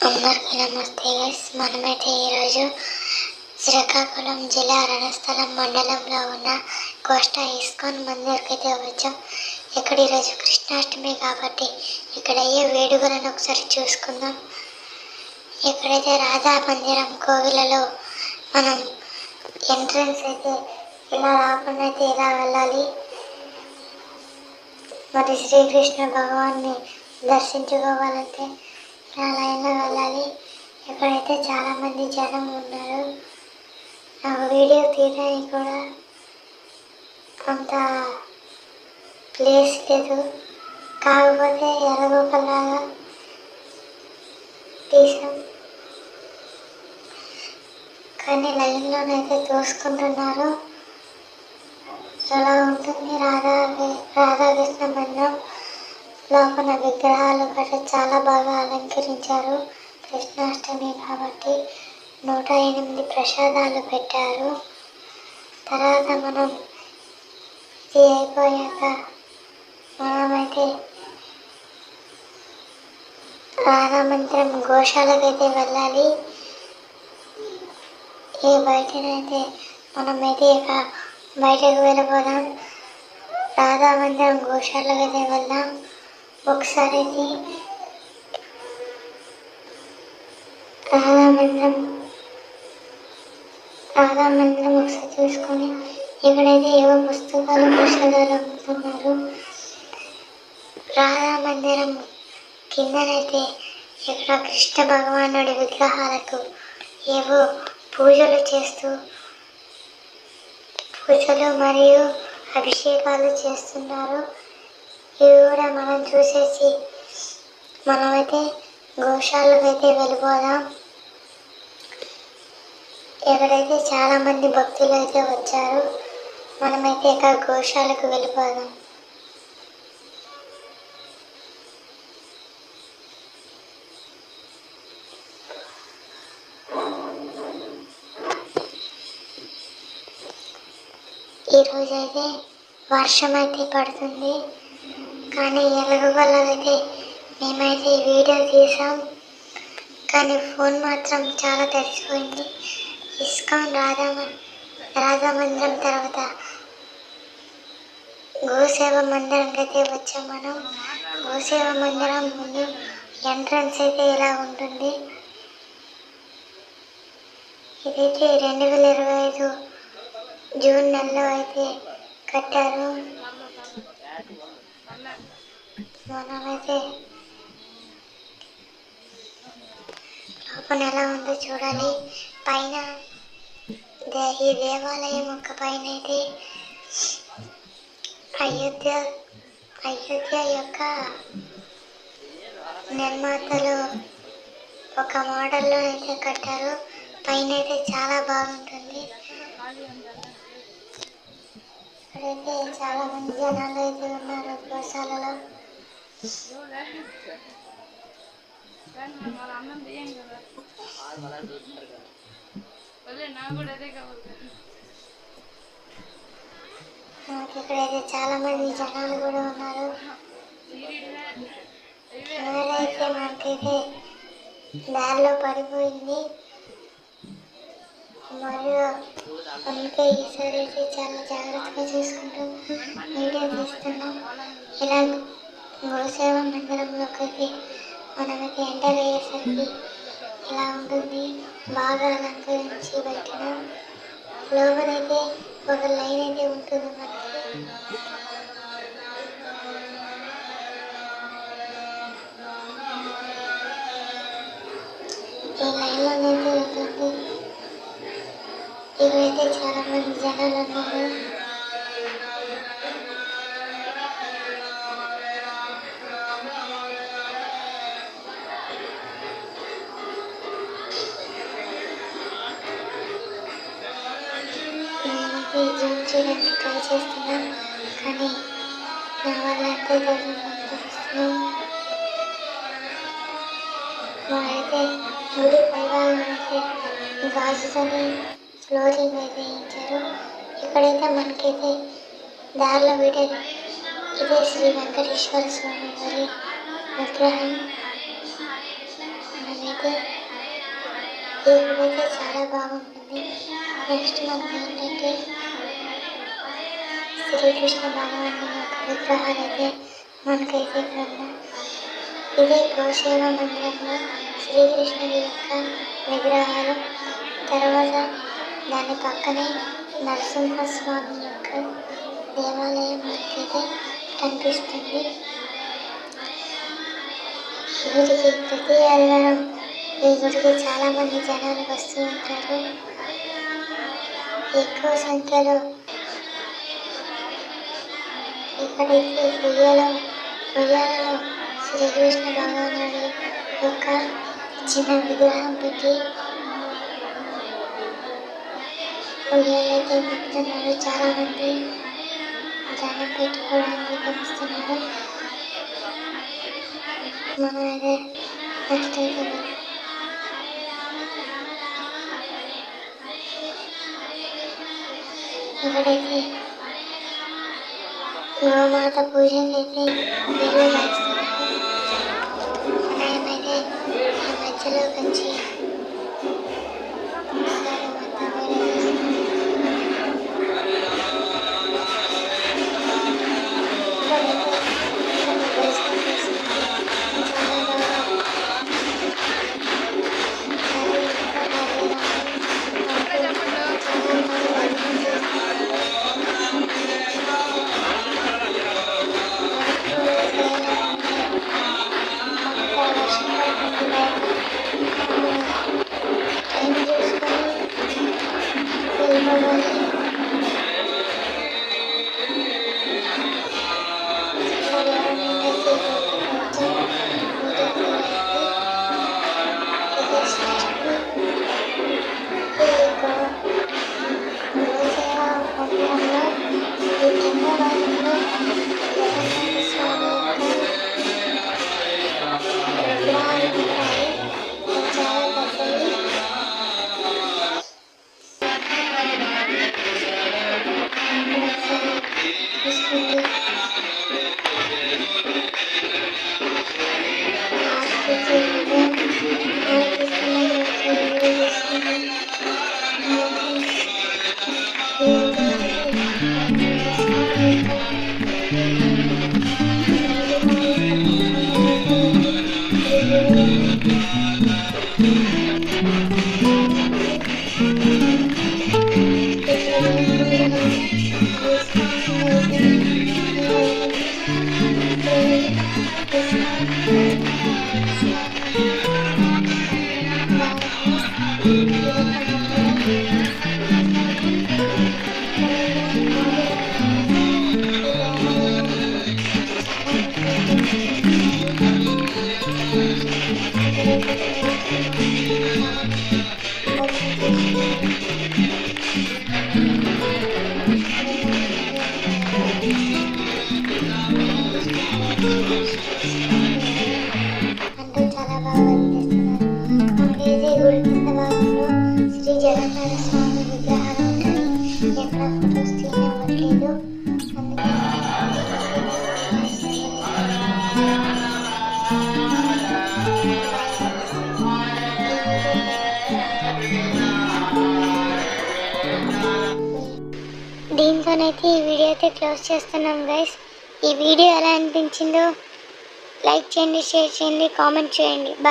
అందరికీ నమస్తే గైస్. మనమైతే ఈరోజు శ్రీకాకుళం జిల్లా రణస్థలం మండలంలో ఉన్న కోస్టా ఇస్కాన్ మందిర్కి అయితే వచ్చాం. ఇక్కడ ఈరోజు కృష్ణాష్టమి కాబట్టి ఇక్కడ అయ్యే వేడుకలను ఒకసారి చూసుకుందాం. ఇక్కడైతే రాధా మందిరం కోవిలలో మనం ఎంట్రన్స్ అయితే ఇలా రాకుండా అయితే ఇలా వెళ్ళాలి. మరి శ్రీకృష్ణ భగవాన్ని దర్శించుకోవాలంటే ఇలా లైన్లో వెళ్ళాలి. ఇక్కడైతే చాలామంది జనం ఉన్నారు. నాకు వీడియో తీయడానికి కూడా అంత ప్లేస్ లేదు, కాకపోతే ఎర్రగొప్పలాగా తీసాం. కానీ లైన్లోనైతే తోసుకుంటున్నారు. ఎలా ఉంటుంది రాధాకృష్ణ మందిరం లోపల విగ్రహాలు కూడా చాలా బాగా అలంకరించారు. కృష్ణాష్టమి కాబట్టి 108 ప్రసాదాలు పెట్టారు. తర్వాత మనం ఇది అయిపోయాక మనమైతే రాధా మందిరం గోశాలకైతే వెళ్ళాలి. ఈ బయటనైతే మనమైతే ఇక బయటకు వెళ్ళిపోదాం. రాధా మందిరం గోశాలకైతే వెళ్దాం. ఒకసారి అయితే రాధా మందిరం ఒకసారి చూసుకొని ఇక్కడైతే ఏవో పుస్తకాలు ప్రసాదాలు అమ్ముతున్నారు. రాధా మందిరం కిందనైతే ఇక్కడ కృష్ణ భగవానుడి విగ్రహాలకు ఏవో పూజలు మరియు అభిషేకాలు చేస్తున్నారు. ఇవి కూడా మనం చూసేసి మనమైతే గోశాలకు అయితే వెళ్ళిపోదాం. ఇక్కడైతే చాలామంది భక్తులు అయితే వచ్చారు. మనమైతే ఇక గోశాలకు వెళ్ళిపోదాం. ఈరోజు అయితే వర్షం అయితే పడుతుంది, కానీ ఎలాగోలాగైతే మేమైతే వీడియో తీసాం. కానీ ఫోన్ మాత్రం చాలా తడిసిపోయింది. ఇస్కాన్ రాధా మందిరం తర్వాత గోసేవ మందిరంకి అయితే వచ్చాం. మనం గోసేవ మందిరం ముందు ఎంట్రన్స్ అయితే ఇలా ఉంటుంది. ఇదైతే 2025 జూన్ నెలలో అయితే కట్టారు. మనమైతే లోపల ఎలా ఉందో చూడాలి. పైన ఈ దేవాలయం యొక్క పైన అయితే అయోధ్య యొక్క నిర్మాతలు ఒక మోడల్లో అయితే కట్టారు. పైన అయితే చాలా బాగుంటుంది. ఇక్కడైతే చాలా మంది జనాలు అయితే ఉన్నారు గోశాలలో. ఇక్కడైతే చాలా మంది జనాలు కూడా ఉన్నారు. ఎవరైతే మనకైతే దారిలో పడిపోయింది, మరియు అందుకే ఈసారి అయితే చాలా జాగ్రత్తగా చూసుకుంటూ వీడియో తీస్తున్నాం. ఇలా గోసేవ మందిరంలోకి అయితే మనమైతే ఎంటర్ అయ్యేసరికి ఇలా ఉంటుంది. బాగా అలంకరించి పెట్టిన లోపలైతే ఒక లైన్ అయితే ఉంటుంది. మనకి ఈ లైన్లోనైతే ఉంటుంది. ఇక్కడైతే చాలా మంది జనాలు ఉన్నారు. నేనైతే జూమ్ చేయడానికి ట్రై చేస్తున్నాను, కానీ నా వల్ల ఎంత చూస్తున్నాం. అయితే గుడి పైభాగం అయితే గాజుతోని ఫ్లోరింగ్ అయితే వేయించారు. ఇక్కడైతే మనకైతే దారిలో ఇదే శ్రీ వెంకటేశ్వర స్వామి వారి విగ్రహం. మనమైతే అయితే ఈ గుడి అయితే చాలా బాగుంటుంది. నెక్స్ట్ మనకి ఏంటంటే శ్రీకృష్ణ భగవానుని యొక్క విగ్రహాలు అయితే మనకైతే ఇక్కడ ఉన్నాయి. ఇదే గోసేవ మందిరంలో శ్రీకృష్ణుడి యొక్క విగ్రహాలు, తర్వాత దాని పక్కనే నరసింహస్వామి యొక్క దేవాలయం మనకైతే కనిపిస్తుంది. వీటికి ప్రతి ఆదివారం ఈ గుడికి చాలామంది జనాలు వస్తూ ఉంటారు. ఎక్కువ సంఖ్యలో ఇక్కడైతే ఉయ్యాలలో శ్రీకృష్ణ భగవానుడి యొక్క చిన్న విగ్రహం పెట్టి ఉయ్యాలైతే పెడుతున్నారు. చాలామంది దండం పెట్టుకోవడానికి వస్తున్నారు. మనం అయితే నెక్స్ట్ అయితే ఇక్కడైతే గోమాత పూజలు అయితే వీళ్ళు చేస్తున్నారు. మేమైతే ఆ మధ్యలోకి వచ్చి అంటూ చాలా బాగా అనిపిస్తున్నారు. మనకైతే గుడి కింద భాగంలో శ్రీ జగన్నాథ స్వామి విగ్రహాలు ఉంటాయి. ఎక్కడ ఫొటోస్ తీయనివ్వట్లేదు. దీంతోనైతే ఈ వీడియో అయితే క్లోజ్ చేస్తున్నాం గైస్. ఈ వీడియో ఎలా అనిపించిందో లైక్ చేయండి, షేర్ చేయండి, కామెంట్ చేయండి. బాయ్.